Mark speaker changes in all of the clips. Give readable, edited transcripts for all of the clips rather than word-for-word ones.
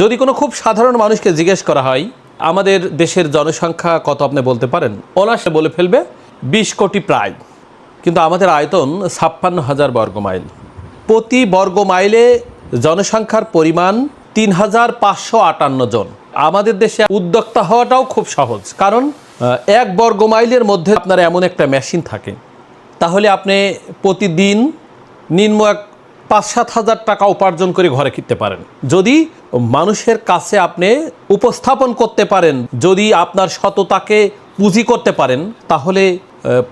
Speaker 1: যদি কোনো খুব সাধারণ মানুষকে জিজ্ঞেস করা হয় আমাদের দেশের জনসংখ্যা কত আপনি বলতে পারেন, অনায়াসে বলে ফেলবে 20 কোটি প্রায়। কিন্তু আমাদের আয়তন 56,000 বর্গমাইল। প্রতি বর্গ মাইলে জনসংখ্যার পরিমাণ 3,558 জন। আমাদের দেশে উদ্যোক্তা হওয়াটাও খুব সহজ, কারণ 1 বর্গ মাইলের মধ্যে আপনার এমন একটা মেশিন থাকে, তাহলে আপনি প্রতিদিন নিম্ন 5-7 হাজার টাকা উপার্জন করে ঘরে ফিরতে পারেন। যদি মানুষের কাছে আপনি উপস্থাপন করতে পারেন, যদি আপনার সততাকে পুঁজি করতে পারেন, তাহলে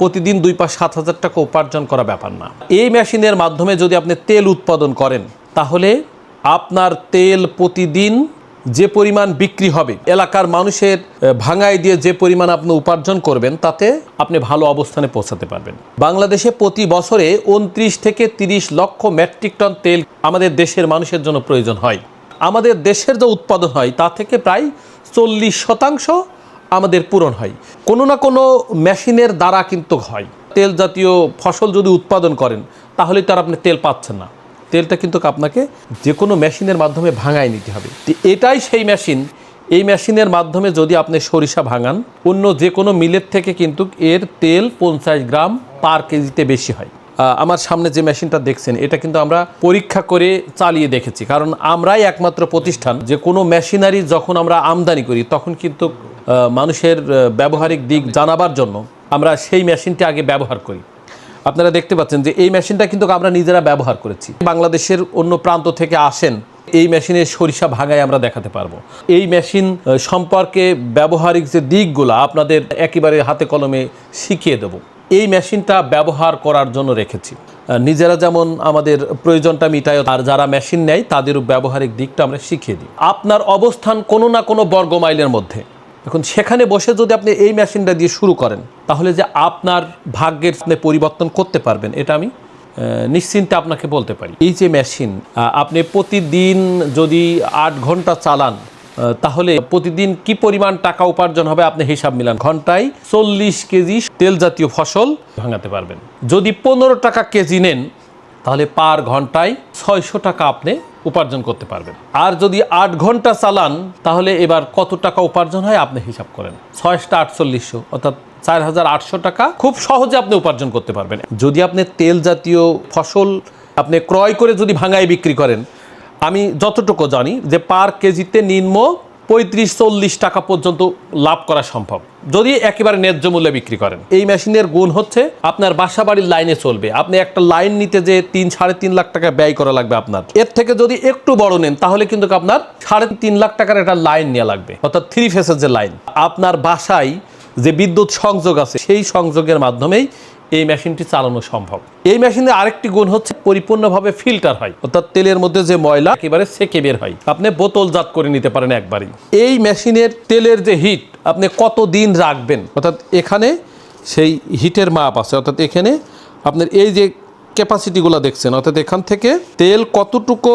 Speaker 1: প্রতিদিন 2-7 হাজার টাকা উপার্জন করা ব্যাপার না। এই মেশিনের মাধ্যমে যদি আপনি তেল উৎপাদন করেন, তাহলে আপনার তেল প্রতিদিন যে পরিমাণ বিক্রি হবে, এলাকার মানুষের ভাঙাই দিয়ে যে পরিমাণ আপনি উপার্জন করবেন, তাতে আপনি ভালো অবস্থানে পৌঁছাতে পারবেন। বাংলাদেশে প্রতি বছরে 29 থেকে 30 লক্ষ মেট্রিক টন তেল আমাদের দেশের মানুষের জন্য প্রয়োজন হয়। আমাদের দেশের যে উৎপাদন হয় তা থেকে প্রায় 40% আমাদের পূরণ হয়। কোনো না কোনো মেশিনের দ্বারা কিন্তু হয়। তেল জাতীয় ফসল যদি উৎপাদন করেন, তাহলে তো আর আপনি তেল পাচ্ছেন না। তেলটা কিন্তু আপনাকে যে কোনো মেশিনের মাধ্যমে ভাঙায় নিতে হবে। এটাই সেই মেশিন। এই মেশিনের মাধ্যমে যদি আপনি সরিষা ভাঙান, অন্য যে কোনো মিলের থেকে কিন্তু এর তেল 50 গ্রাম পার কেজিতে বেশি হয়। আমার সামনে যে মেশিনটা দেখছেন, এটা কিন্তু আমরা পরীক্ষা করে চালিয়ে দেখেছি, কারণ আমরাই একমাত্র প্রতিষ্ঠান যে কোনো মেশিনারি যখন আমরা আমদানি করি, তখন কিন্তু মানুষের ব্যবহারিক দিক জানাবার জন্য আমরা সেই মেশিনটি আগে ব্যবহার করি। আপনারা দেখতে পাচ্ছেন যে এই মেশিনটা কিন্তু আমরা নিজেরা ব্যবহার করেছি। বাংলাদেশের অন্য প্রান্ত থেকে আসেন, এই মেশিনের সরিষা ভাঙায় আমরা দেখাতে পারবো। এই মেশিন সম্পর্কে ব্যবহারিক যে দিকগুলো আপনাদের একেবারে হাতে কলমে শিখিয়ে দেব। এই মেশিনটা ব্যবহার করার জন্য রেখেছি। নিজেরা যেমন আমাদের প্রয়োজনটা মিটায়, আর যারা মেশিন নেয় তাদেরও ব্যবহারিক দিকটা আমরা শিখিয়ে দিই। আপনার অবস্থান কোনো না কোনো বর্গ মাইলের মধ্যে, এখন সেখানে বসে যদি আপনি এই মেশিনটা দিয়ে শুরু করেন, তাহলে যে আপনার ভাগ্যের পরিবর্তন করতে পারবেন, এটা আমি নিশ্চিন্তে আপনাকে বলতে পারি। এই যে মেশিন আপনি প্রতিদিন যদি 8 ঘন্টা চালান, তাহলে প্রতিদিন কি পরিমাণ টাকা উপার্জন হবে আপনি হিসাব মিলান। ঘন্টায় 40 কেজি তেল জাতীয় ফসল ভাঙাতে পারবেন। যদি 15 টাকা কেজি নেন, তাহলে পার ঘন্টায় 600 টাকা আপনি উপার্জন করতে পারবেন। আর যদি 8 ঘন্টা চালান, তাহলে এবার কত টাকা উপার্জন হয় আপনি হিসাব করেন। 6-4800, অর্থাৎ 4800 টাকা খুব সহজে আপনি উপার্জন করতে পারবেন। যদি আপনি তেল জাতীয় ফসল আপনি ক্রয় করে যদি ভাঙায় বিক্রি করেন, আমি যতটুকু জানি যে পার কেজিতে নিম্ন 35-40 টাকা পর্যন্ত লাভ করা সম্ভব, যদি একেবারে ন্যায্য মূল্যে বিক্রি করেন। এই মেশিনের গুণ হচ্ছে আপনার বাসা বাড়ির লাইনে চলবে। আপনি একটা লাইন নিতে যে 3-3.5 লাখ টাকা ব্যয় করা লাগবে আপনার। এর থেকে যদি একটু বড় নেন, তাহলে কিন্তু আপনার 3.5 লাখ টাকার একটা লাইন নেওয়া লাগবে, অর্থাৎ 3 ফেসের যে লাইন। আপনার বাসায় যে বিদ্যুৎ সংযোগ আছে, সেই সংযোগের মাধ্যমেই এই মেশিনটি চালানো সম্ভব। এই মেশিনের আরেকটি গুণ হচ্ছে পরিপূর্ণভাবে ফিল্টার হয়, অর্থাৎ তেলের মধ্যে যে ময়লা একেবারে সেকে বের হয়। আপনি বোতলজাত করে নিতে পারেন একবারই। এই মেশিনের তেলের যে হিট আপনি কত দিন রাখবেন, অর্থাৎ এখানে সেই হিটের মাপ আছে, অর্থাৎ এখানে আপনার এই যে ক্যাপাসিটিগুলো দেখছেন, অর্থাৎ এখান থেকে তেল কতটুকু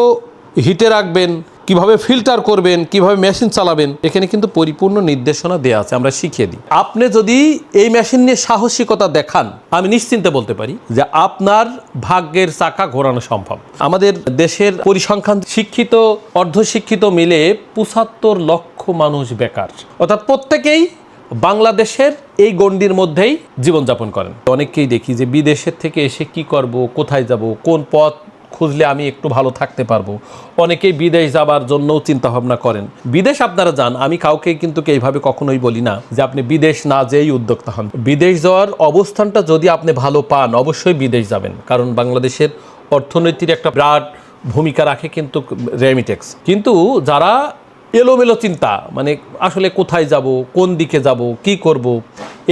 Speaker 1: হিটে রাখবেন, কিভাবে ফিল্টার করবেন, কিভাবে মেশিন চালাবেন, এখানে কিন্তু পরিপূর্ণ নির্দেশনা দেওয়া আছে, আমরা শিখিয়ে দিই। আপনি যদি এই মেশিন নিয়ে সাহসিকতা দেখান, আমি নিশ্চিন্তে বলতে পারি যে আপনার ভাগ্যের চাকা ঘোরানো সম্ভব। আমাদের দেশের পরিসংখ্যান শিক্ষিত অর্ধশিক্ষিত মিলে 75 লক্ষ মানুষ বেকার, অর্থাৎ প্রত্যেকেই বাংলাদেশের এই গণ্ডির মধ্যেই জীবনযাপন করেন। অনেককেই দেখি যে বিদেশের থেকে এসে কি করব, কোথায় যাব, কোন পথ খুঁজলে আমি একটু ভালো থাকতে পারবো। অনেকেই বিদেশ যাবার জন্যও চিন্তা ভাবনা করেন। বিদেশ আপনারা যান, আমি কাউকে কিন্তু এইভাবে কখনোই বলি না যে আপনি বিদেশ না যেয়েই উদ্যোক্তা হন। বিদেশ যাওয়ার অবস্থানটা যদি আপনি ভালো পান, অবশ্যই বিদেশ যাবেন, কারণ বাংলাদেশের অর্থনীতির একটা বিরাট ভূমিকা রাখে কিন্তু রেমিটেক্স। কিন্তু যারা এলোমেলো চিন্তা, মানে আসলে কোথায় যাব, কোন দিকে যাব, কি করব,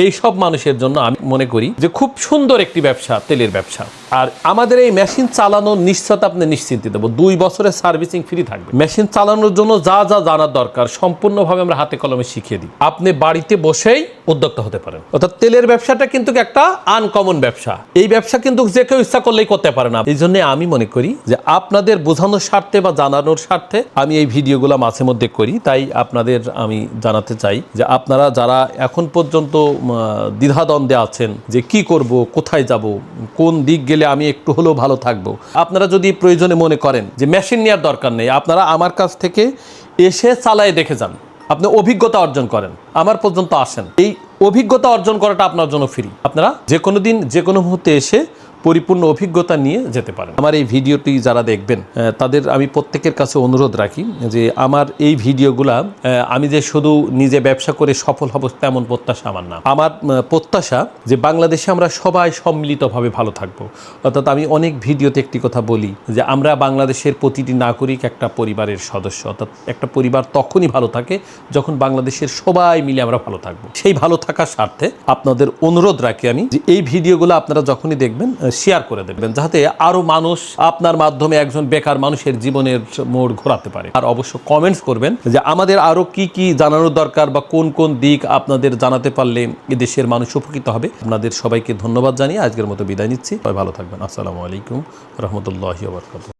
Speaker 1: এই সব মানুষের জন্য আমি মনে করি যে খুব সুন্দর একটি ব্যবসা তেলের ব্যবসা। আর আমাদের এই মেশিন চালানোর নিশ্চয়তা আপনি নিশ্চিন্তে দেবো, 2 বছরের সার্ভিসিং ফ্রি থাকবে। মেশিন চালানোর জন্য যা যা জানার দরকার সম্পূর্ণভাবে আমরা হাতে কলমে শিখিয়ে দিই। আপনি বাড়িতে বসেই উদ্যোক্তা হতে পারেন। অর্থাৎ তেলের ব্যবসাটা কিন্তু একটা আনকমন ব্যবসা। এই ব্যবসা কিন্তু যে কেউ ইচ্ছা করলেই করতে পারে না। এই জন্য আমি মনে করি যে আপনাদের বোঝানোর স্বার্থে বা জানানোর স্বার্থে আমি এই ভিডিওগুলো মাঝে মধ্যে করি। তাই আপনাদের আমি জানাতে চাই যে আপনারা যারা এখন পর্যন্ত দ্বিধাদ্বন্দ্বে আছেন যে কি করব, কোথায় যাব, কোন দিক গেলে আমি একটু হলেও ভালো থাকবো, আপনারা যদি প্রয়োজনে মনে করেন যে মেশিন নেওয়ার দরকার নেই, আপনারা আমার কাছ থেকে এসে চালায় দেখে যান, আপনি অভিজ্ঞতা অর্জন করেন, আমার পর্যন্ত আসেন। এই অভিজ্ঞতা অর্জন করাটা আপনার জন্য ফ্রি। আপনারা যে কোনো দিন যে কোনো মুহূর্তে এসে পরিপূর্ণ অভিজ্ঞতা নিয়ে যেতে পারেন। আমার এই ভিডিওটি যারা দেখবেন তাদের আমি প্রত্যেকের কাছে অনুরোধ রাখি যে আমার এই ভিডিওগুলা আমি যে শুধু নিজে ব্যবসা করে সফল হব তেমন প্রত্যাশা আমার না। আমার প্রত্যাশা যে বাংলাদেশে আমরা সবাই সম্মিলিতভাবে ভালো থাকবো। অর্থাৎ আমি অনেক ভিডিওতে একটি কথা বলি যে আমরা বাংলাদেশের প্রতিটি নাগরিক একটা পরিবারের সদস্য। অর্থাৎ একটা পরিবার তখনই ভালো থাকে যখন বাংলাদেশের সবাই মিলে আমরা ভালো থাকবো। সেই ভালো থাকার স্বার্থে আপনাদের অনুরোধ রাখি আমি যে এই ভিডিওগুলো আপনারা যখনই দেখবেন শেয়ার করে দেবেন, যাতে আরো মানুষ আপনার মাধ্যমে একজন বেকার মানুষের জীবনের মোড় ঘোরাতে পারে। আর অবশ্য কমেন্টস করবেন যে আমাদের আরো কি কি জানানোর দরকার বা কোন কোন দিক আপনাদের জানাতে পারলে এদেশের মানুষ উপকৃত হবে। আপনাদের সবাইকে ধন্যবাদ জানিয়ে আজকের মতো বিদায় নিচ্ছি। সবাই ভালো থাকবেন। আসসালামু আলাইকুম রহমতুল্লাহি ওয়া বারাকাতুহু।